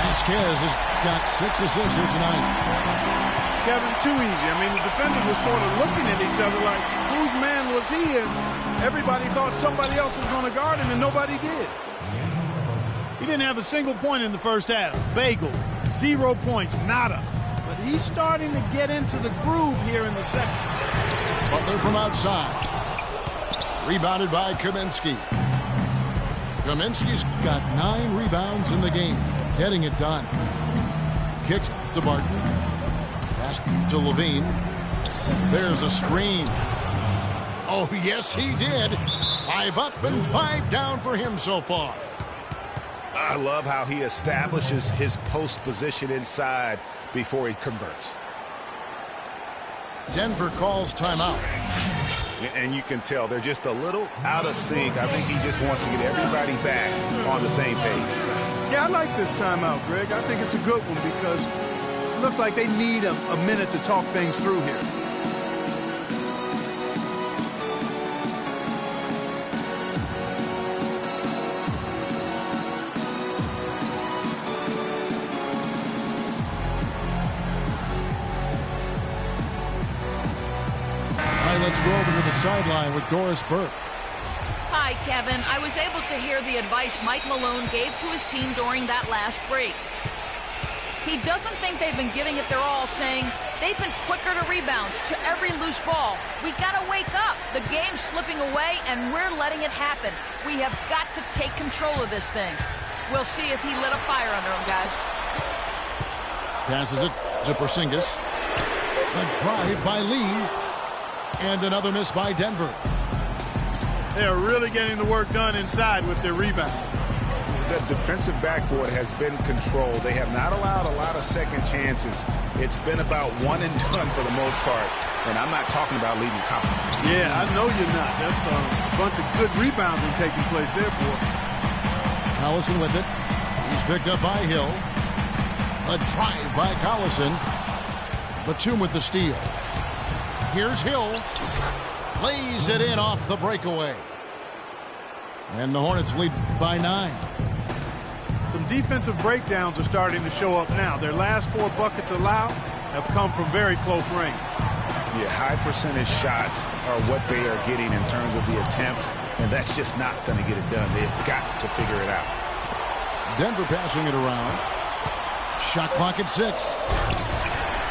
Vasquez has got 6 assists here tonight. Kevin, too easy. I mean, the defenders were sort of looking at each other like, whose man was he? And everybody thought somebody else was going to guard him, and nobody did. He didn't have a single point in the first half. Bagel, 0 points, nada. But he's starting to get into the groove here in the second. Butler from outside. Rebounded by Kaminsky. Kaminsky's got 9 rebounds in the game. Getting it done. Kicks to Barton. Pass to Levine. There's a screen. Oh, yes, he did. 5 up and 5 down for him so far. I love how he establishes his post position inside before he converts. Denver calls timeout. And you can tell they're just a little out of sync. I think he just wants to get everybody back on the same page. Yeah, I like this timeout, Greg. I think it's a good one because it looks like they need a minute to talk things through here. Let's go over to the sideline with Doris Burke. Hi, Kevin. I was able to hear the advice Mike Malone gave to his team during that last break. He doesn't think they've been giving it their all, saying they've been quicker to rebounds, to every loose ball. We gotta wake up. The game's slipping away, and we're letting it happen. We have got to take control of this thing. We'll see if he lit a fire under him, guys. Passes it to Porzingis. A drive by Lee. And another miss by Denver. They are really getting the work done inside with their rebound. The defensive backboard has been controlled. They have not allowed a lot of second chances. It's been about one and done for the most part. And I'm not talking about leaving confidence. Yeah, I know you're not. That's a bunch of good rebounding taking place there, boy. Collison with it. He's picked up by Hill. A drive by Collison. Batum with the steal. Here's Hill. Lays it in off the breakaway. And the Hornets lead by 9. Some defensive breakdowns are starting to show up now. Their last 4 buckets allowed have come from very close range. Yeah, high percentage shots are what they are getting in terms of the attempts, and that's just not going to get it done. They've got to figure it out. Denver passing it around. Shot clock at 6.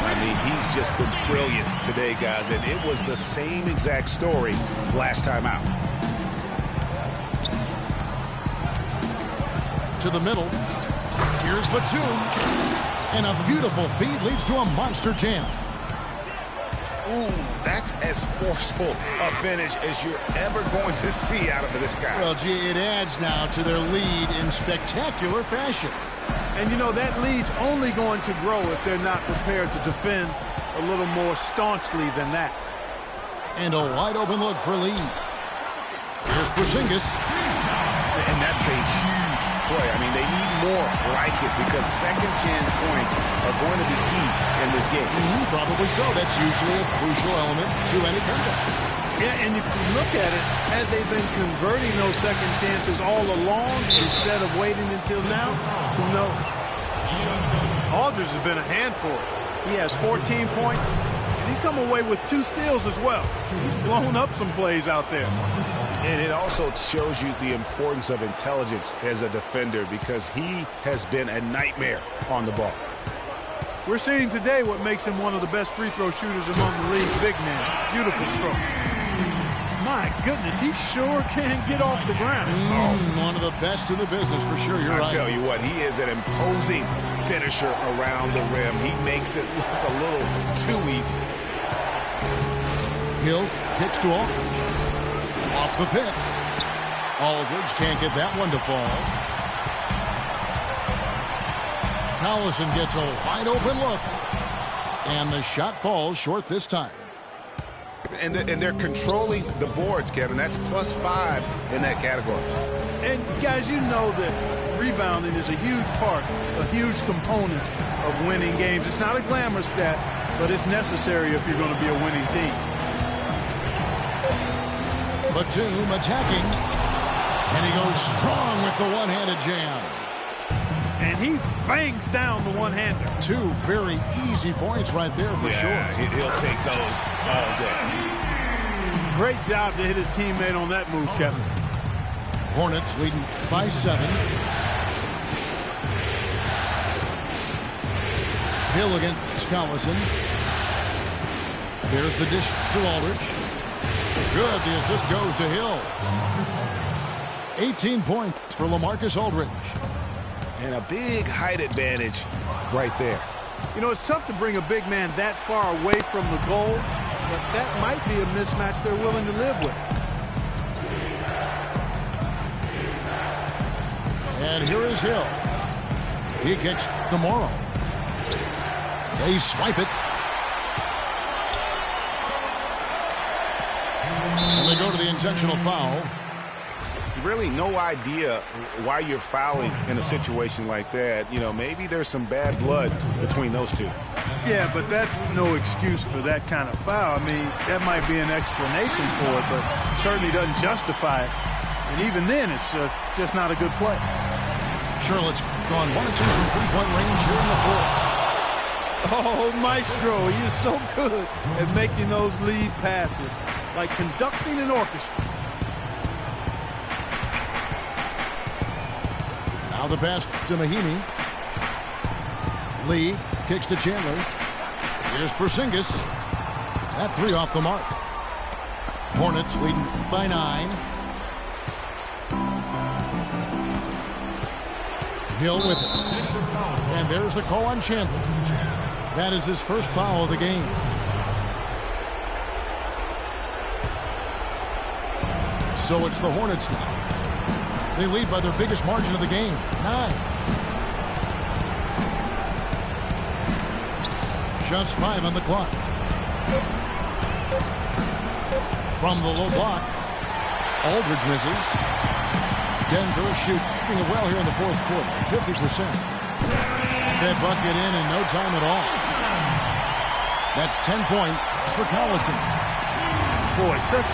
I mean, he's just been brilliant today, guys, and it was the same exact story last time out. To the middle. Here's Batum. And a beautiful feed leads to a monster jam. Ooh, that's as forceful a finish as you're ever going to see out of this guy. Well, gee, it adds now to their lead in spectacular fashion. And, you know, that lead's only going to grow if they're not prepared to defend a little more staunchly than that. And a wide open look for Lee. Here's Porzingis. And that's a huge play. I mean, they need more like it because second chance points are going to be key in this game. Probably so. That's usually a crucial element to any comeback. Yeah, and if you look at it, had they been converting those second chances all along instead of waiting until now, who knows? Aldridge has been a handful. He has 14 points, and he's come away with 2 steals as well. He's blown up some plays out there. And it also shows you the importance of intelligence as a defender because he has been a nightmare on the ball. We're seeing today what makes him one of the best free throw shooters among the league's big men. Beautiful stroke. My goodness, he sure can get off the ground. One of the best in the business for sure. You're right. I tell you what, he is an imposing finisher around the rim. He makes it look a little too easy. Hill kicks to Aldridge. Off the pick. Aldridge can't get that one to fall. Collison gets a wide open look. And the shot falls short this time. And they're controlling the boards, Kevin. That's +5 in that category. And, guys, you know that rebounding is a huge part, a huge component of winning games. It's not a glamour stat, but it's necessary if you're going to be a winning team. Batum attacking. And he goes strong with the one-handed jam. And he bangs down the one-hander. 2 very easy points right there for sure. He'll take those all day. Great job to hit his teammate on that move, Kevin. Hornets leading by 7. Hill against Collison. There's the dish to Aldridge. Good. The assist goes to Hill. 18 points for LaMarcus Aldridge. And a big height advantage right there. You know, it's tough to bring a big man that far away from the goal, but that might be a mismatch they're willing to live with. And here is Hill. He kicks to Morrow. They swipe it. And they go to the intentional foul. Really no idea why you're fouling in a situation like that. You know, maybe there's some bad blood between those two. Yeah, but that's no excuse for that kind of foul. I mean, that might be an explanation for it, but certainly doesn't justify it. And even then, it's just not a good play. Charlotte's gone 1 or 2 from three-point range here in the 4th. Oh, Maestro, he is so good at making those lead passes, like conducting an orchestra. Now the pass to Mahimi. Lee kicks to Chandler. Here's Porzingis. That 3 off the mark. Hornets leading by 9. Hill with it. And there's the call on Chandler. That is his first foul of the game. So it's the Hornets now. They lead by their biggest margin of the game, 9. Just 5 on the clock. From the low block, Aldridge misses. Denver shooting it well here in the 4th quarter, 50%. That bucket in no time at all. That's 10 points for Collison. Boy, such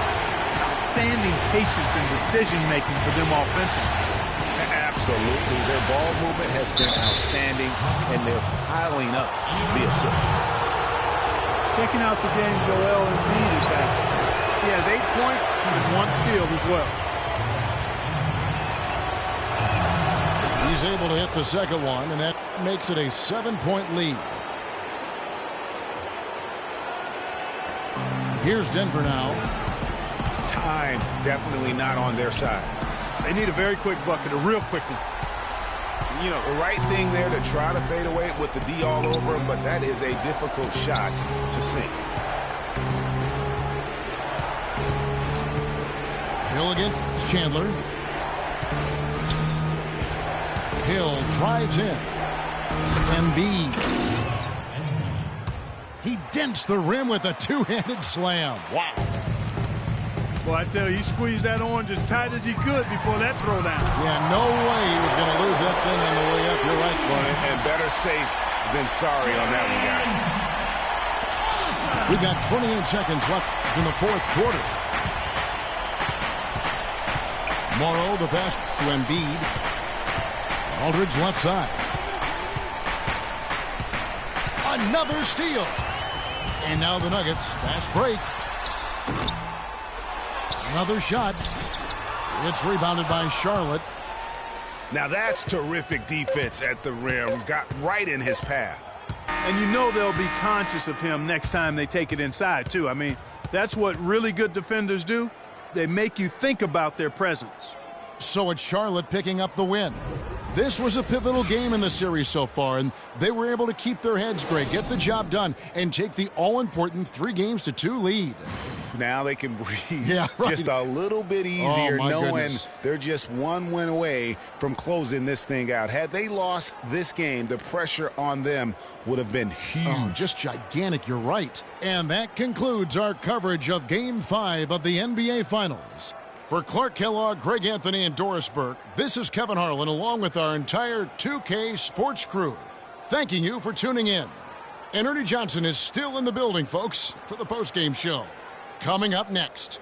outstanding patience and decision-making for them offensively. Absolutely. Their ball movement has been outstanding, and they're piling up the assists. Checking out the game Joel Embiid is having. He has 8 points and 1 steal as well. He's able to hit the second one, and that makes it a 7-point lead. Here's Denver now. Time definitely not on their side. They need a very quick bucket, a real quick one. You know, the right thing there to try to fade away with the D all over him, but that is a difficult shot to sink. Hill against Chandler. Hill drives in. Embiid. He dents the rim with a 2-handed slam. Wow. Well, I tell you, he squeezed that orange as tight as he could before that throwdown. Yeah, no way he was going to safe than sorry on that one, guys. We've got 28 seconds left in the fourth quarter. Morrow, the pass to Embiid. Aldridge left side. Another steal. And now the Nuggets, fast break. Another shot. It's rebounded by Charlotte. Now that's terrific defense at the rim. Got right in his path. And you know they'll be conscious of him next time they take it inside, too. I mean, that's what really good defenders do. They make you think about their presence. So it's Charlotte picking up the win. This was a pivotal game in the series so far, and they were able to keep their heads straight, get the job done, and take the all-important 3-2 lead. Now they can breathe right. just a little bit easier, knowing goodness. they're just one win away from closing this thing out. Had they lost this game, the pressure on them would have been huge. Oh, just gigantic, you're right. And that concludes our coverage of Game 5 of the NBA Finals. For Clark Kellogg, Greg Anthony, and Doris Burke, this is Kevin Harlan along with our entire 2K Sports crew, thanking you for tuning in. And Ernie Johnson is still in the building, folks, for the postgame show. Coming up next.